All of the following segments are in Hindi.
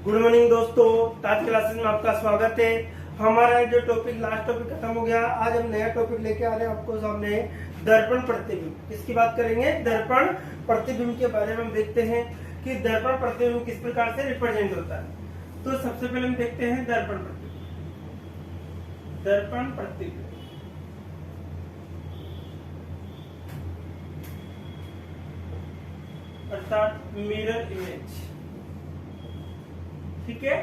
गुड मॉर्निंग दोस्तों, आज क्लासेस में आपका स्वागत है। हमारा जो टॉपिक लास्ट टॉपिक खत्म हो गया, आज हम नया टॉपिक लेके आ रहे हैं आपको सामने, दर्पण प्रतिबिंब। किसकी बात करेंगे? दर्पण प्रतिबिंब के बारे में हम देखते हैं कि दर्पण प्रतिबिंब किस प्रकार से रिप्रेजेंट होता है। तो सबसे पहले हम देखते हैं दर्पण प्रतिबिंब। दर्पण प्रतिबिंब अर्थात मिरर इमेज। ठीक है,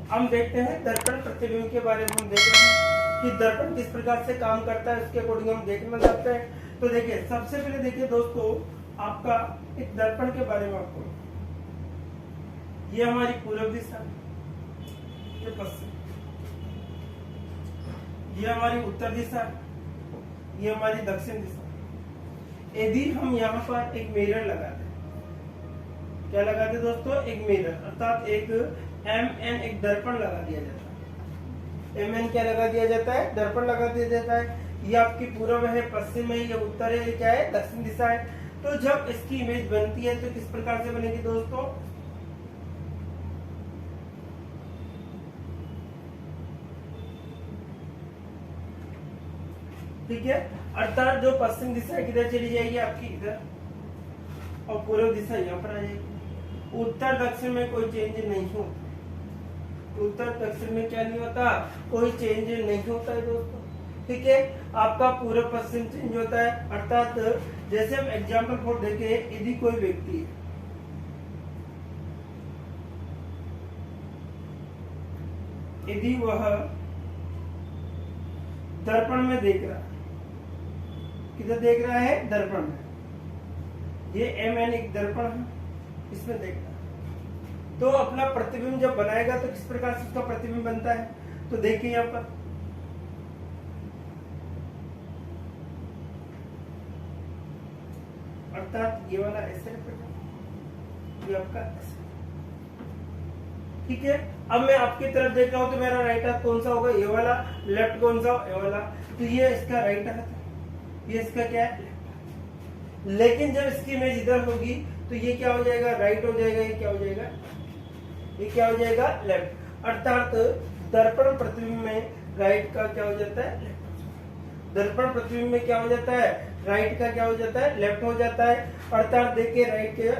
हम देखते हैं दर्पण प्रतिबिंब के बारे में। हम देख रहे हैं कि दर्पण किस प्रकार से काम करता है, उसके अकॉर्डिंग हम देखना चाहते हैं। तो देखिए, सबसे पहले देखिए दोस्तों, आपका एक दर्पण के बारे में आपको, ये हमारी पूर्व दिशा, ये पश्चिम, ये हमारी उत्तर दिशा, ये हमारी दक्षिण दिशा। यदि हम यहाँ पर एक मिरर लगाते, क्या लगाते दोस्तों? एक मिरर, अर्थात एक MN एक दर्पण लगा दिया जाता है। MN क्या लगा दिया जाता है? दर्पण लगा दिया जाता है। ये आपकी पूर्व है, पश्चिम है, ये उत्तर है, ये क्या है? दक्षिण दिशा है। तो जब इसकी इमेज बनती है तो किस प्रकार से बनेगी दोस्तों? ठीक है, अर्थात जो पश्चिम दिशा है किधर चली जाएगी? आपकी इधर, और पूर्व दिशा यहाँ पर आ जाएगी। उत्तर दक्षिण में कोई चेंज नहीं होता। उत्तर दक्षिण में क्या नहीं होता? कोई चेंज नहीं होता है दोस्तों। ठीक है, आपका पूर्व पश्चिम चेंज होता है। अर्थात जैसे हम एग्जाम्पल फॉर देखें, यदि कोई व्यक्ति है, यदि वह दर्पण में देख रहा है, किधर देख रहा है? दर्पण में। ये MN एक दर्पण है, इसमें देख रहा है। तो अपना प्रतिबिंब जब बनाएगा तो किस प्रकार से उसका प्रतिबिंब बनता है? तो देखिए यहाँ पर, अर्थात ये वाला ऐसे रिप्रेजेंट, ये आपका ऐसे। ठीक है, अब मैं आपकी तरफ देख रहा हूं तो मेरा राइट हाथ कौन सा होगा? ये वाला। लेफ्ट कौन सा? ये वाला। तो ये इसका राइट हाथ है, ये इसका क्या है? लेकिन जब इसकी इमेज इधर होगी तो ये क्या हो जाएगा? राइट हो जाएगा। ये क्या हो जाएगा? ये क्या हो जाएगा? लेफ्ट। अर्थात दर्पण प्रतिबिंब में राइट का क्या हो जाता है? लेफ्ट। दर्पण प्रतिबिंब में क्या हो जाता है? राइट का क्या हो जाता है? लेफ्ट हो जाता है। अर्थात देखिए, राइट के,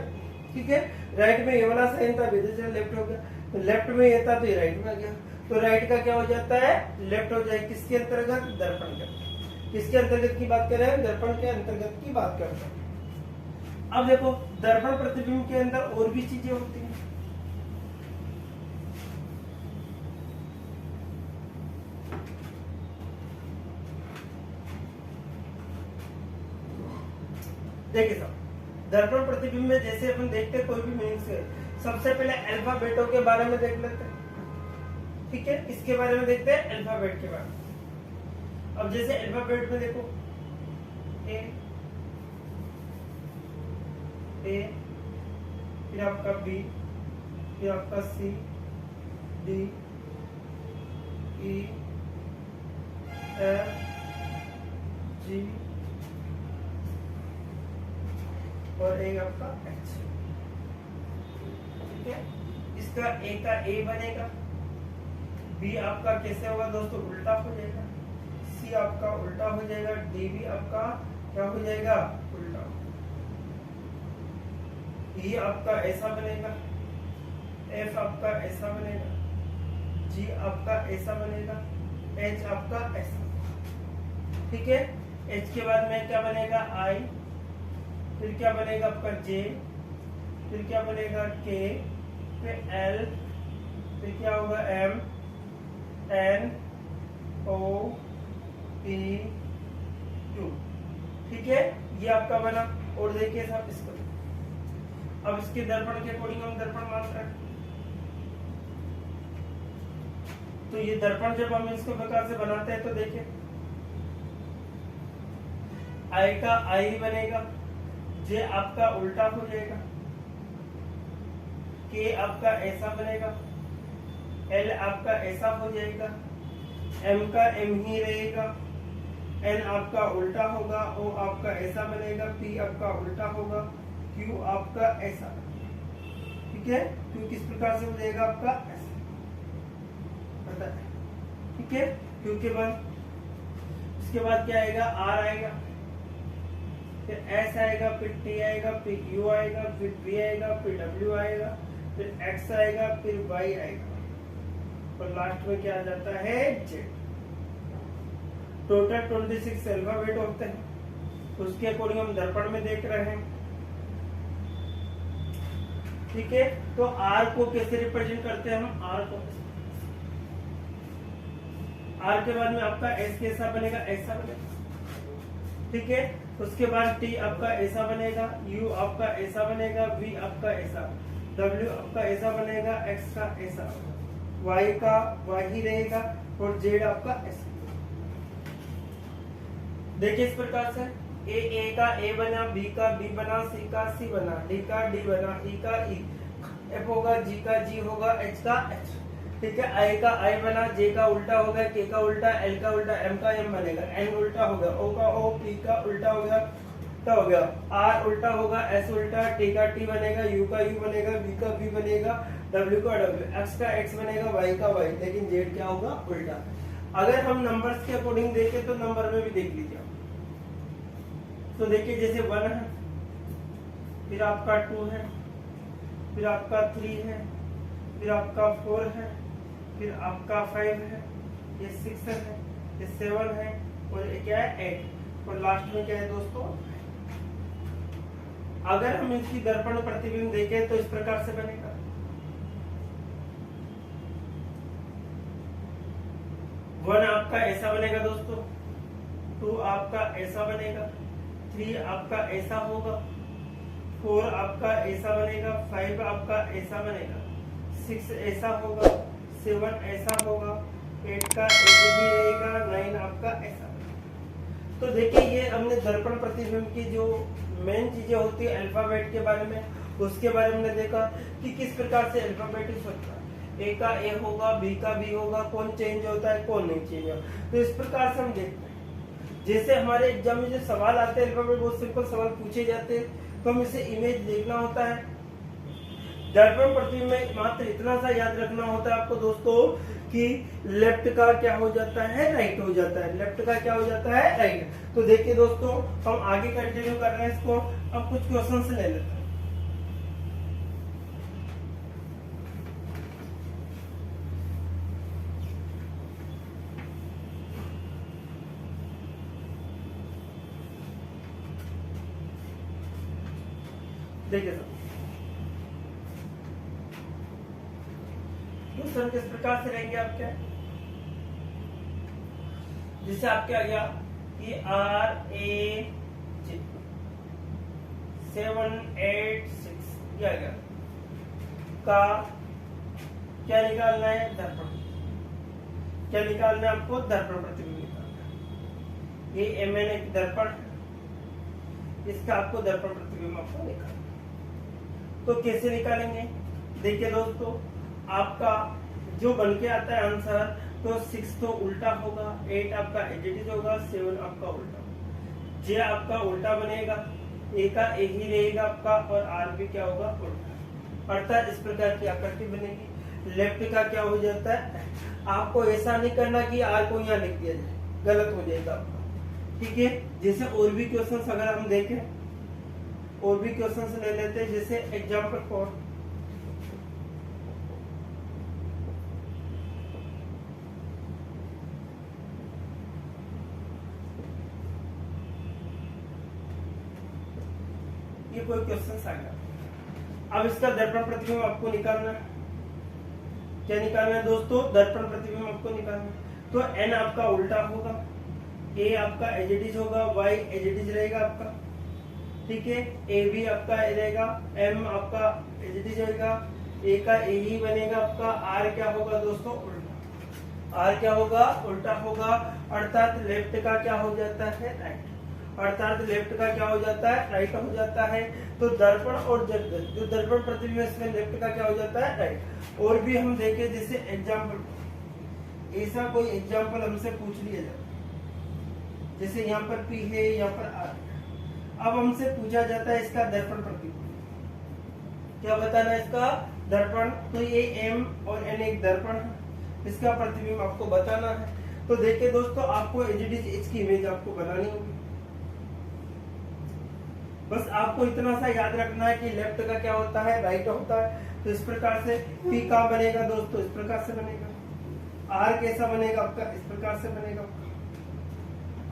ठीक है, राइट में ये वाला साइन था, लेफ्ट हो गया। तो लेफ्ट में ये था तो ये राइट में गया। तो राइट का क्या हो जाता है? लेफ्ट हो जाएगा। किसके अंतर्गत? दर्पण के। किसके अंतर्गत की बात कर रहे हैं? दर्पण के अंतर्गत की बात करते हैं। अब देखो, दर्पण प्रतिबिंब के अंदर और भी चीजें होती हैं। देखिए साहब, दर्पण प्रतिबिंब में जैसे अपन देखते हैं कोई भी मीनिंग्स है, सबसे पहले अल्फाबेटों के बारे में देख लेते हैं। ठीक है, इसके बारे में देखते हैं, अल्फाबेट के बारे में। अब जैसे अल्फाबेट में देखो, ए, फिर आपका B, फिर आपका C, D, E, F, G और एक आपका H। ठीक है, इसका A का A बनेगा, B आपका कैसे होगा दोस्तों? उल्टा हो जाएगा। C आपका उल्टा हो जाएगा। D भी आपका क्या हो जाएगा? उल्टा। E आपका ऐसा बनेगा, F आपका ऐसा बनेगा, G आपका ऐसा बनेगा, H आपका ऐसा। ठीक है, H के बाद में क्या बनेगा? I, फिर क्या बनेगा आपका? J, फिर क्या बनेगा? K, फिर L, फिर क्या होगा? M, N, O, P, Q। ठीक है, ये आपका बना। और देखिए साहब इसको, अब इसके दर्पण के अकॉर्डिंग हम दर्पण मान रहे हैं। तो ये दर्पण जब हम इसको प्रकार से बनाते हैं तो देखिए, I का I बनेगा, J आपका उल्टा हो जाएगा, K आपका ऐसा बनेगा, L आपका ऐसा हो जाएगा, M का M ही रहेगा, N आपका उल्टा होगा, O आपका ऐसा बनेगा, P आपका उल्टा होगा, Q आपका ऐसा। ठीक है, क्यू किस प्रकार से हो जाएगा आपका ऐसे, पता है, ठीक है, क्यू के बाद उसके बाद क्या आएगा, आर आएगा, फिर एस आएगा, फिर टी आएगा, फिर यू आएगा, फिर वी आएगा, फिर डब्ल्यू आएगा, फिर एक्स आएगा, फिर वाई आएगा और लास्ट में क्या आ जाता है जेड। टोटल 26 अल्फाबेट होते हैं, उसके अकॉर्डिंग हम दर्पण में देख रहे हैं, ठीक है। तो आर को कैसे रिप्रेजेंट करते हैं हम, आर को, आर के बाद में आपका एस कैसा बनेगा, ऐसा बनेगा, ठीक है। उसके बाद टी आपका ऐसा बनेगा, यू आपका ऐसा बनेगा, वी आपका ऐसा, डब्ल्यू आपका ऐसा बनेगा, एक्स का ऐसा, वाई का वाई ही रहेगा और जेड आपका ऐसा। देखिए इस प्रकार से ए का ए बना, बी का बी बना, सी का सी बना, डी का डी बना, ई का ई, एफ होगा, जी का जी होगा, एच का एच, ठीक है। आई का आई बना, जे का उल्टा होगा, के का उल्टा, एल का उल्टा, एम का एम बनेगा, एन उल्टा होगा, ओ का ओ, पी का उल्टा हो गया, तो हो गया, आर उल्टा होगा, एस उल्टा, टी का टी बनेगा, यू का यू बनेगा, बी का बी बनेगा, डब्ल्यू का डब्ल्यू, एक्स का एक्स बनेगा, वाई का वाई, लेकिन जेड क्या होगा, उल्टा। अगर हम नंबर्स के अकॉर्डिंग देखें तो नंबर में भी देख लीजिए, तो देखिए जैसे 1 है, फिर आपका 2 है, फिर आपका 3 है, फिर आपका 4 है, फिर आपका 5 है, ये 6 है, ये 7 है और ये क्या है 8 और लास्ट में क्या है दोस्तों। अगर हम इसकी दर्पण प्रतिबिंब देखें तो इस प्रकार से बनेगा, वन आपका ऐसा बनेगा दोस्तों, 2 आपका ऐसा बनेगा, 3 आपका ऐसा होगा, 4 आपका ऐसा बनेगा, 5 आपका ऐसा बनेगा, 6 ऐसा होगा, 7 ऐसा होगा, 8 का ऐसे भी रहेगा, 9 आपका ऐसा। तो देखिए ये हमने दर्पण प्रतिबिंब की जो मेन चीजें होती है अल्फाबेट के बारे में, उसके बारे में हमने देखा कि किस प्रकार से अल्फाबेट होता है, ए का ए होगा, बी का बी होगा, कौन चेंज होता है कौन नहीं चेंज होता, तो इस प्रकार से हम देखते हैं। जैसे हमारे एग्जाम में जो सवाल आते हैं अल्फाबेट, बहुत सिंपल सवाल पूछे जाते हैं, तो हम इसे इमेज देखना होता है। दर्पण प्रतिबिंब में मात्र इतना सा याद रखना होता है आपको दोस्तों कि लेफ्ट का क्या हो जाता है, राइट हो जाता है, लेफ्ट का क्या हो जाता है, राइट। तो देखिए दोस्तों हम आगे कंटिन्यू कर रहे हैं इसको, अब कुछ क्वेश्चन ले लेते हैं। देखिए सर क्वेश्चन किस प्रकार से रहेंगे आपके, जिससे आपके आ गया कि आर ए 786 क्या गया का क्या निकालना है, दर्पण, क्या निकालना है आपको, दर्पण प्रतिबिंब निकालना है। ये एमएन एक दर्पण, इसका आपको दर्पण प्रतिबिंब आपको निकालना। तो कैसे निकालेंगे, देखिए दोस्तों आपका जो बन के आता है आंसर, तो 6 तो उल्टा होगा, 8 आपका एडिट होगा, 7 आपका उल्टा, जे आपका उल्टा बनेगा, ए का ए ही रहेगा आपका और आर भी क्या होगा, उल्टा। अर्थात इस प्रकार की आकृति बनेगी। लेफ्ट का क्या हो जाता है, आपको ऐसा नहीं करना कि आर को यहाँ लिख दिया जाए, गलत हो जाएगा आपका, ठीक है। जैसे और भी क्वेश्चंस अगर हम देखें, और भी क्वेश्चंस ले लेते हैं, जैसे एग्जाम्पल 4, ये कोई क्वेश्चन आ गया। अब इसका दर्पण प्रतिबिंब आपको निकालना है, क्या निकालना है दोस्तों, दर्पण प्रतिबिंब आपको निकालना है। तो एन आपका उल्टा होगा, ए आपका एजिटिज होगा, वाई एजिटिज रहेगा आपका, ठीक है, ए भी आपका रहेगा, एम आपका एजिटिज रहेगा, ए का ए ही बनेगा आपका, आर क्या होगा दोस्तों, उल्टा, आर क्या होगा, उल्टा होगा। अर्थात लेफ्ट का क्या हो जाता है, राइट, अर्थात लेफ्ट का क्या हो जाता है, राइट हो जाता है। तो दर्पण और जो दर्पण प्रतिबिंब इसमें लेफ्ट का क्या हो जाता है, राइट। और भी हम देखें, जैसे एग्जाम्पल, ऐसा कोई एग्जाम्पल हमसे पूछ लिया जाए, जैसे यहाँ पर पी है, यहाँ पर आर, अब हमसे पूछा जाता है इसका दर्पण प्रतिबिंब, क्या बताना है इसका दर्पण। तो ये M और N एक दर्पण है, इसका प्रतिबिंब आपको बताना है। तो देखिए दोस्तों, आपको इसकी इमेज आपको बनानी होगी। बस आपको इतना सा याद रखना है कि लेफ्ट का क्या होता है, राइट होता है। तो इस प्रकार से P कहाँ बनेगा दोस्तों, इस प्रकार से बनेगा। R कैसा बनेगा आपका, इस प्रकार से बनेगा।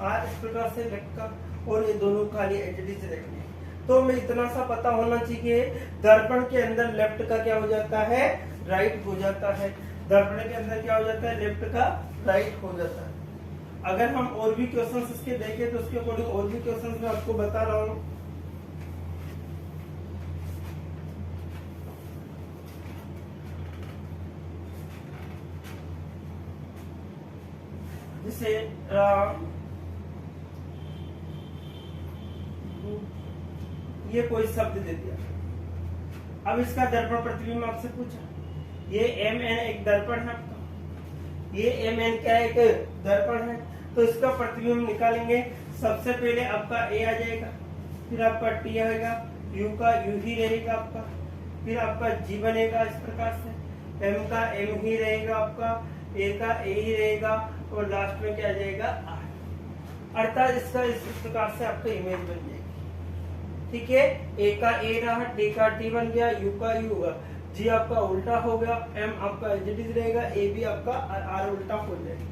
R इस प्रकार से लेफ्ट का, और ये दोनों खाली एचडीज रखेंगे। तो हमें इतना सा पता होना चाहिए, दर्पण के अंदर लेफ्ट का क्या हो जाता है, राइट हो जाता है। दर्पण के अंदर क्या हो जाता है, लेफ्ट का राइट हो जाता है। अगर हम और भी क्वेश्चंस इसके देखें तो उसके अकॉर्डिंग और भी क्वेश्चंस मैं आपको बता रहा हूँ। जैसे ये कोई शब्द दे दिया, अब इसका दर्पण प्रतिबिंब आपसे पूछा। ये MN एक दर्पण है आपका, ये MN क्या है, एक दर्पण है। तो इसका प्रतिबिंब निकालेंगे। सबसे पहले आपका A आ जाएगा, फिर आपका T आएगा, U का U ही रहेगा आपका, फिर आपका G बनेगा इस प्रकार से, M का M ही रहेगा आपका, A का A ही रहेगा, और लास्ट में क्या आ जाएगा R। अर्थात इसका इस प्रकार से आपका इमेज बन जाएगी। ठीक है, A का A रहा, T का T बन गया, U का U हुआ, G आपका उल्टा हो गया, M आपका एज रहेगा, A भी आपका R उल्टा हो जाएगा।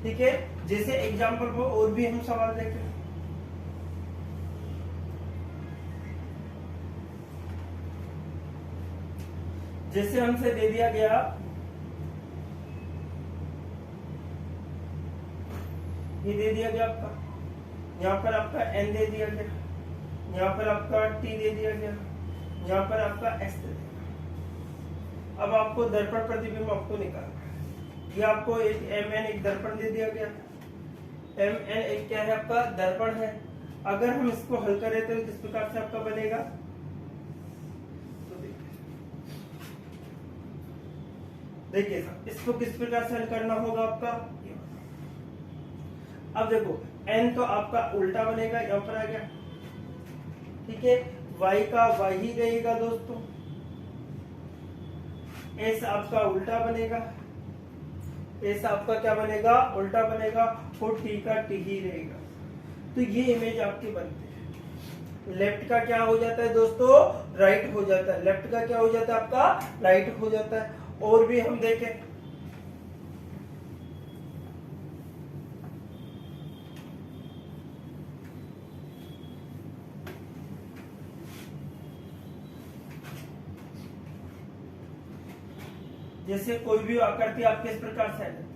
ठीक है, जैसे एग्जाम्पल को और भी हम सवाल देखें। जैसे हमसे दे दिया गया ये दे दिया गया आपका, यहाँ पर आपका N दे दिया गया, यहाँ पर आपका T दे दिया गया, यहाँ पर आपका S दे दिया। अब आपको दर्पण प्रतिबिंब आपको निकालना है। ये आपको एक MN एक दर्पण दे दिया गया, MN एक क्या है आपका दर्पण है। अगर हम इसको हल करें तो किस प्रकार से आपका बनेगा, तो देखिए इसको किस प्रकार से हल करना होगा आपका। अब देखो N तो आपका उल्टा बनेगा, यहाँ पर आ गया। ठीक है, Y का Y ही रहेगा दोस्तों, S आपका उल्टा बनेगा, S आपका क्या बनेगा, उल्टा बनेगा, और T का T ही रहेगा। तो ये इमेज आपकी बनती है। लेफ्ट का क्या हो जाता है दोस्तों, राइट हो जाता है। लेफ्ट का क्या हो जाता है आपका, राइट हो जाता है। और भी हम देखें, जैसे कोई भी आकृति आपके इस प्रकार से है,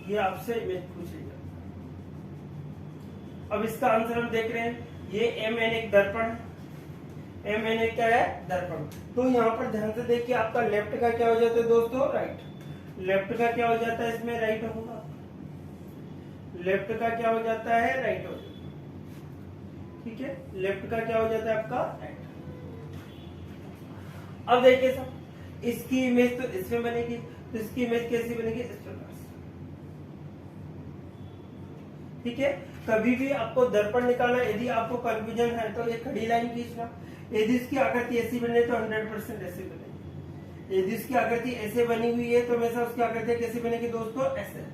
ये आपसे इमेज पूछेगा। अब इसका आंसर हम देख रहे हैं, ये MN एक दर्पण, MN एक क्या है दर्पण। तो यहाँ पर ध्यान से देखिए, आपका लेफ्ट का क्या हो जाता है दोस्तों, राइट। लेफ्ट का क्या हो जाता है, इसमें राइट होगा। लेफ्ट का क्या हो जाता है, राइट हो जाता है। ठीक है, लेफ्ट का क्या हो जाता है आपका, राइट। अब देखिए सर, इसकी इमेज तो इसमें बनेगी, तो इसकी इमेज कैसी बनेगी, इस प्रकार से। ठीक है, कभी भी आपको दर्पण निकालना, यदि आपको कंफ्यूजन है तो एक खड़ी लाइन खींचना। यदि इसकी आकृति ऐसी बने तो 100% ऐसे बनेगी। यदि इसकी आकृति ऐसे बनी हुई है तो हमेशा उसकी आकृति कैसी बनेगी दोस्तों, ऐसे।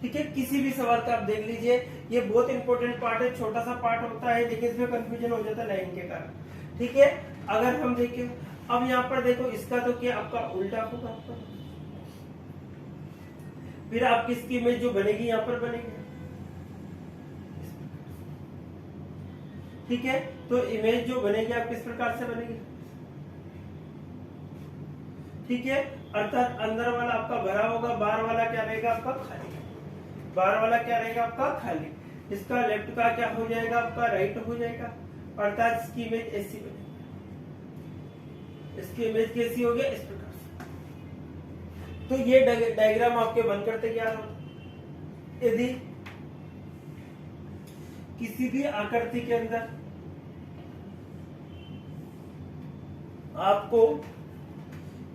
ठीक है, किसी भी सवाल का आप देख लीजिए, ये बहुत इंपॉर्टेंट पार्ट है, छोटा सा पार्ट होता है लेकिन इसमें कंफ्यूजन हो जाता है लाइन के कारण। ठीक है, अगर हम देखें, अब यहाँ पर देखो, इसका तो क्या आपका उल्टा होगा आपका, फिर आपकी इसकी इमेज जो बनेगी यहाँ पर बनेगी। ठीक है, तो इमेज जो बनेगी आप किस प्रकार से बनेगी। ठीक है, अर्थात अंदर वाला आपका भरा होगा, बाहर वाला क्या रहेगा आपका खाली। बाहर वाला क्या रहेगा आपका खाली। इसका लेफ्ट का क्या हो जाएगा आपका, राइट हो जाएगा। अर्थात इसकी इमेज ऐसी बनेगी। इसकी इमेज कैसी होगी, इस प्रकार से। तो ये डायग्राम आपके बन करते क्या हो, यदि किसी भी आकृति के अंदर आपको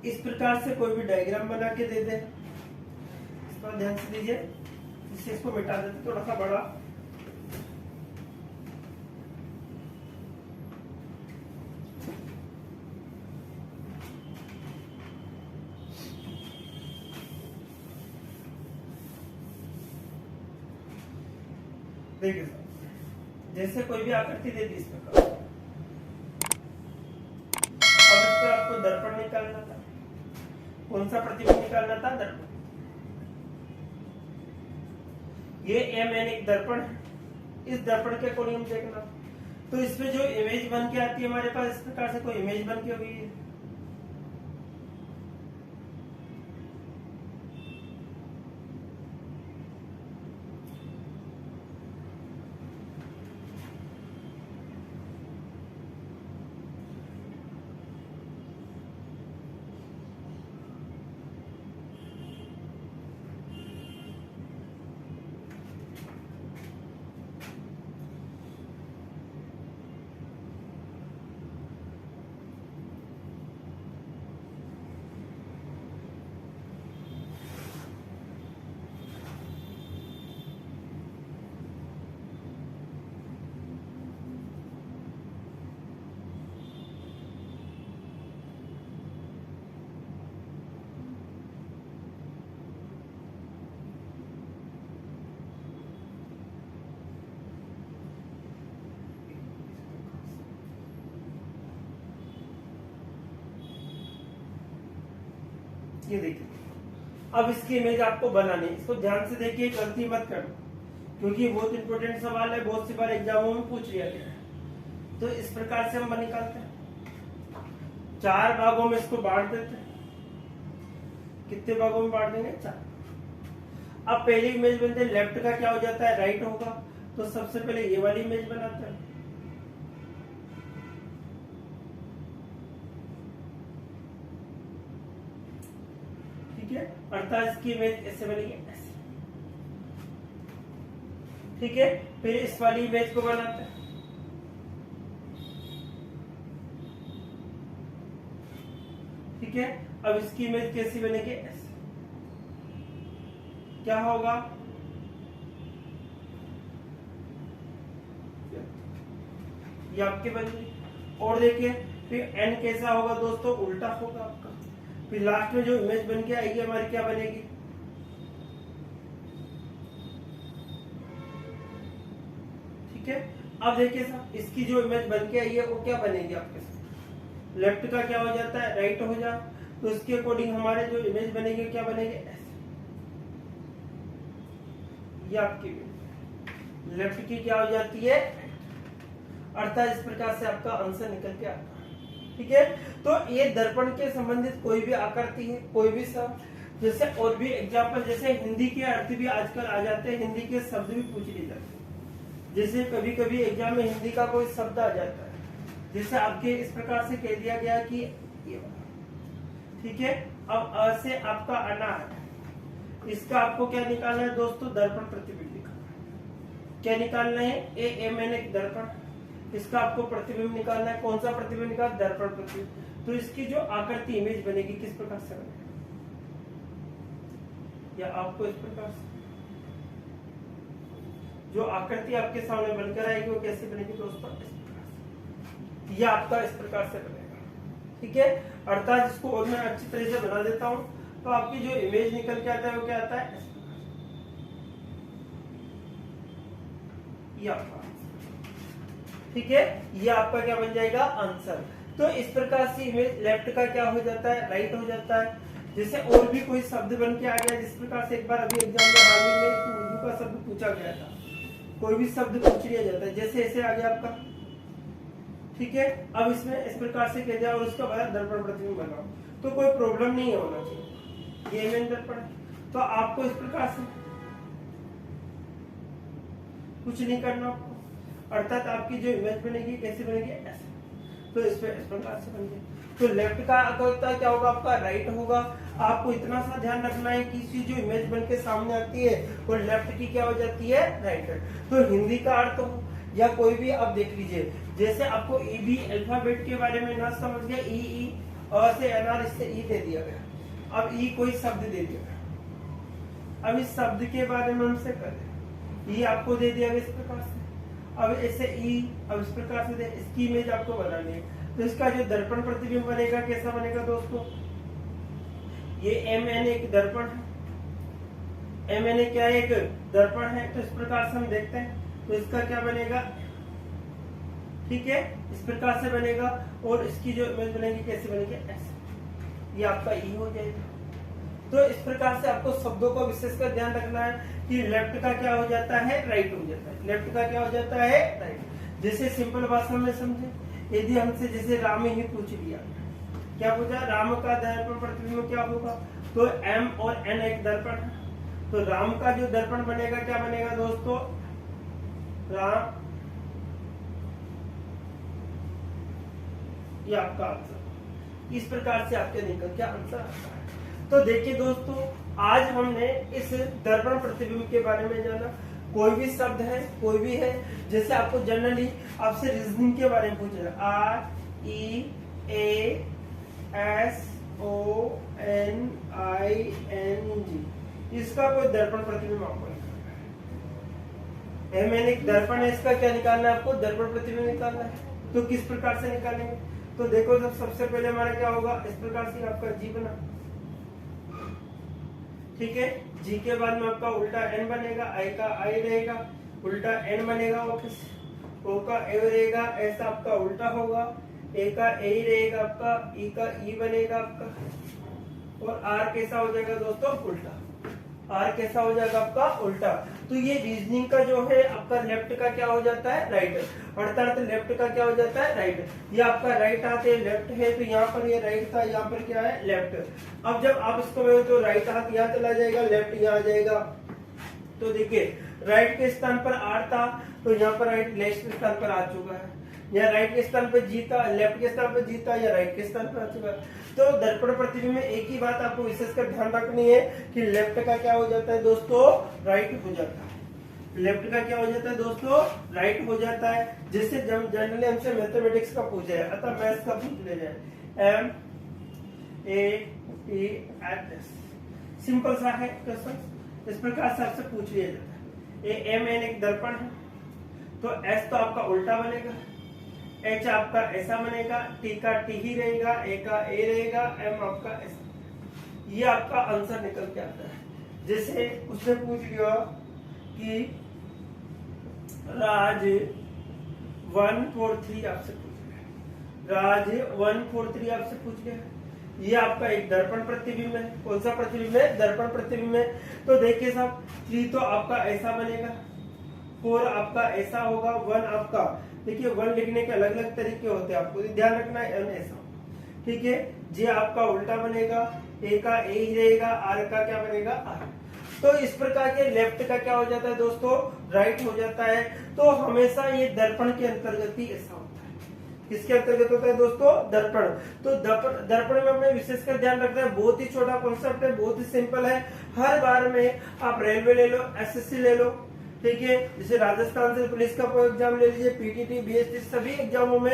इस प्रकार से कोई भी डायग्राम बना के दे दे, इस पर ध्यान से दीजिए, इससे इसको मिटा देते थोड़ा सा बड़ा। देखिए जैसे कोई भी आकृति दे दी इस प्रकार, अब इस पर आपको दर्पण निकालना था। कौन सा प्रतिबिंब निकालना था, दर्पण। ये MN एक दर्पण है, इस दर्पण के अकॉर्डिंग देखना। तो इसमें जो इमेज बन के आती है हमारे पास, इस प्रकार से कोई इमेज बन के हुई है। ये देखिए, अब इसकी इमेज आपको बनानी है। इसको ध्यान से देखिए, गलती मत करना, क्योंकि बहुत इंपॉर्टेंट सवाल है, बहुत सी बार एग्जामों में पूछ लिया गया है। तो इस प्रकार से हम निकालते हैं, 4 भागों में इसको बांट देते हैं। कितने भागों में बांट देंगे, 4। अब पहली इमेज बनते हैं, लेफ्ट का क्या हो जाता है, राइट होगा। तो सबसे पहले ये वाली इमेज बनाते हैं। ठीक है, अर्थात इसकी इमेज ऐसे बनेगी, ऐसे। ठीक है, फिर इस वाली इमेज को बनाते हैं। ठीक है, अब इसकी इमेज कैसी बनेगी, ऐसे। क्या होगा, ये आपके बन गई। और देखिए फिर एन कैसा होगा दोस्तों, उल्टा होगा आपका। फिर लास्ट में जो इमेज बन के आएगी हमारी क्या बनेगी, ठीक है। अब देखिए साहब, इसकी जो इमेज बन के आई है वो क्या बनेगी आपके साथ, लेफ्ट का क्या हो जाता है, राइट हो जा। तो इसके अकॉर्डिंग हमारे जो इमेज बनेगी क्या बनेगी, ऐसे। ये आपकी लेफ्ट की क्या हो जाती है, अर्थात इस प्रकार से आपका आंसर निकल के आता है। ठीक है, तो ये दर्पण के संबंधित कोई भी आकृति है, कोई भी शब्द, जैसे और भी एग्जाम्पल, जैसे हिंदी के अर्थ भी आजकल आ जाते हैं, हिंदी के शब्द भी पूछ लिए जाते हैं। जैसे कभी कभी एग्जाम में हिंदी का कोई शब्द आ जाता है, जैसे आपके इस प्रकार से कह दिया गया कि, ठीक है, अब अ से आपका अना है, इसका आपको क्या निकालना है दोस्तों, दर्पण प्रतिबिंब निकालना। क्या निकालना है, AMN एक दर्पण, इसका आपको प्रतिबिंब निकालना है। कौन सा प्रतिबिंब निकाल, दर्पण प्रतिबिंब। तो इसकी जो आकृति इमेज बनेगी किस प्रकार से बनेगी, या आपको इस प्रकार से जो आकृति आपके सामने बनकर आएगी वो कैसे बनेगी दोस्तों, इस प्रकार से। यह आपका इस प्रकार से बनेगा। ठीक है, अर्थात इसको और मैं अच्छी तरह से बना देता हूं, तो आपकी जो इमेज निकल के आता है वो क्या आता है, ये आपका। ठीक है, ये आपका क्या बन जाएगा, आंसर। तो इस प्रकार से इमेज लेफ्ट का क्या हो जाता है, राइट हो जाता है। जैसे और भी कोई शब्द बन के आ गया, जिस प्रकार से एक बार अभी एग्जाम में हाल ही में उर्दू का शब्द पूछा गया था, कोई भी शब्द पूछ लिया जाता है, जैसे ऐसे आ गया आपका। ठीक है, अब इसमें इस प्रकार से कह दिया और उसका बाद दर्पण प्रतिबिंब बनाओ, तो कोई प्रॉब्लम नहीं होना चाहिए। ये मेन दर्पण है, तो आपको इस प्रकार से कुछ नहीं करना आपको, अर्थात आपकी जो इमेज बनेगी कैसे बनेगी, ऐसे। तो इस प्रकार से बन गई। तो लेफ्ट का होता है क्या होगा आपका राइट होगा। आपको इतना सा ध्यान रखना है कि जो इमेज बन के सामने आती है वो लेफ्ट की क्या हो जाती है राइट। तो हिंदी का अर्थ हो या कोई भी आप देख लीजिए, जैसे आपको ईबी अल्फाबेट के बारे में ना समझ गया, ई और से एनआर इससे ई दे दिया गया। अब ई कोई शब्द दे दिया गया, अब इस शब्द के बारे में हमसे करें, ई आपको दे दिया गया इस प्रकार से। अब ऐसे ई अब इस प्रकार से इसकी इमेज आपको बनानी है। तो इसका जो दर्पण प्रतिबिंब बनेगा कैसा बनेगा दोस्तों, ये एम एन एक दर्पण है, एम एन ए क्या है एक दर्पण है। तो इस प्रकार से हम देखते हैं तो इसका क्या बनेगा, ठीक है इस प्रकार से बनेगा। और इसकी जो इमेज बनेगी कैसे बनेगी, ऐसे, ये आपका ई हो जाएगा। तो इस प्रकार से आपको शब्दों को विशेषकर ध्यान रखना है कि लेफ्ट का क्या हो जाता है राइट हो जाता है, लेफ्ट का क्या हो जाता है राइट। जैसे सिंपल भाषा में समझे, यदि हमसे जैसे राम ही पूछ लिया, क्या पूछा, राम का दर्पण प्रतिबिंब क्या होगा, तो एम और एन एक दर्पण है। तो राम का जो दर्पण बनेगा क्या बनेगा दोस्तों, राम, ये आपका आंसर। इस प्रकार से आपके निकल के आंसर आता है। तो देखिए दोस्तों, आज हमने इस दर्पण प्रतिबिंब के बारे में जाना। कोई भी शब्द है, कोई भी है, जैसे आपको जनरली आपसे रीजनिंग के बारे में पूछा, R E A S O N I N G, इसका कोई दर्पण प्रतिबिंब आपको निकालना है। एम एन एक दर्पण है, इसका क्या निकालना है आपको, दर्पण प्रतिबिंब निकालना है। तो किस प्रकार से निकालेंगे, तो देखो जब सबसे पहले हमारा क्या होगा, इस प्रकार से आपका जी बना, ठीक है। जी के बाद में आपका उल्टा एन बनेगा, आई का आई रहेगा, उल्टा एन बनेगा वापस, ओ का ए रहेगा, ऐसा आपका उल्टा होगा, ए का ए ही रहेगा आपका, ई का ई बनेगा आपका, और आर कैसा हो जाएगा दोस्तों उल्टा, आर कैसा हो जाएगा आपका उल्टा। तो ये रीजनिंग का जो है आपका लेफ्ट का क्या हो जाता है राइट, अर्थात लेफ्ट का क्या हो जाता है राइट। ये आपका राइट हाथ है, लेफ्ट है, तो यहाँ पर ये राइट था, यहाँ पर क्या है लेफ्ट। अब जब आप इसको तो राइट हाथ यहाँ चला जाएगा, लेफ्ट यहाँ आ जाएगा। तो देखिए राइट के स्थान पर आर था, तो यहाँ पर राइट लेफ्ट के स्थान पर आ चुका है। या राइट के स्थान पर जीता, लेफ्ट के स्थान पर जीता, या राइट के स्थान पर आ चुका है। तो दर्पण प्रतिबिंब में एक ही बात आपको विशेषकर ध्यान रखनी है कि लेफ्ट का क्या हो जाता है दोस्तों राइट हो जाता है, लेफ्ट का क्या हो जाता है दोस्तों राइट हो जाता है। जैसे जब जनरली हमसे मैथमेटिक्स का पूछा है, अतः मैथ्स का पूछ ले जाए, M A T S, simple सा है क्वेश्चन, इस प्रकार से आपसे पूछ लिया जाता है। ए एम एन एक दर्पण है, तो एस तो आपका उल्टा बनेगा, एच आपका ऐसा बनेगा, टी का टी ही रहेगा, ए का ए रहेगा, एम आपका ऐसा, ये आपका आंसर निकल के आता है। जैसे उसने पूछ लिया कि राज 143 आपसे पूछ लिया, राज 143 आपसे पूछ लिया, ये आपका एक दर्पण प्रतिबिंब है। कौन सा प्रतिबिंब है, दर्पण प्रतिबिंब है। तो देखिए साहब 3 तो आपका ऐसा बनेगा, 4 आपका ऐसा होगा, 1 आपका, देखिए 1 लिखने के अलग अलग तरीके होते हैं, आपको ध्यान रखना है, एम ऐसा, ठीक है। जे आपका उल्टा बनेगा, ए का ए ही रहेगा, आर का क्या बनेगा आर। तो इस प्रकार के लेफ्ट का क्या हो जाता है दोस्तों राइट हो जाता है। तो हमेशा ये दर्पण के अंतर्गत ही ऐसा होता है। किसके अंतर्गत होता है दोस्तों, दर्पण। तो दर्पण में हमें विशेषकर ध्यान रखना है, बहुत ही छोटा कॉन्सेप्ट है, बहुत ही सिंपल है। हर बार में आप रेलवे ले लो, एसएससी ले लो, ठीक है, जैसे राजस्थान से पुलिस का एग्जाम ले लीजिए, पीटीटी बीएसटी, सभी एग्जामों में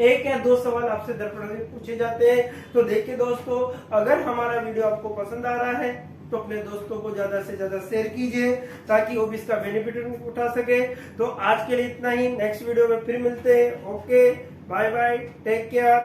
1 या 2 सवाल आपसे दर्पण में पूछे जाते हैं। तो देखिए दोस्तों, अगर हमारा वीडियो आपको पसंद आ रहा है तो अपने दोस्तों को ज्यादा से ज्यादा शेयर कीजिए, ताकि वो भी इसका बेनिफिट उठा सके। तो आज के लिए इतना ही, नेक्स्ट वीडियो में फिर मिलते हैं। Okay, bye bye, take care.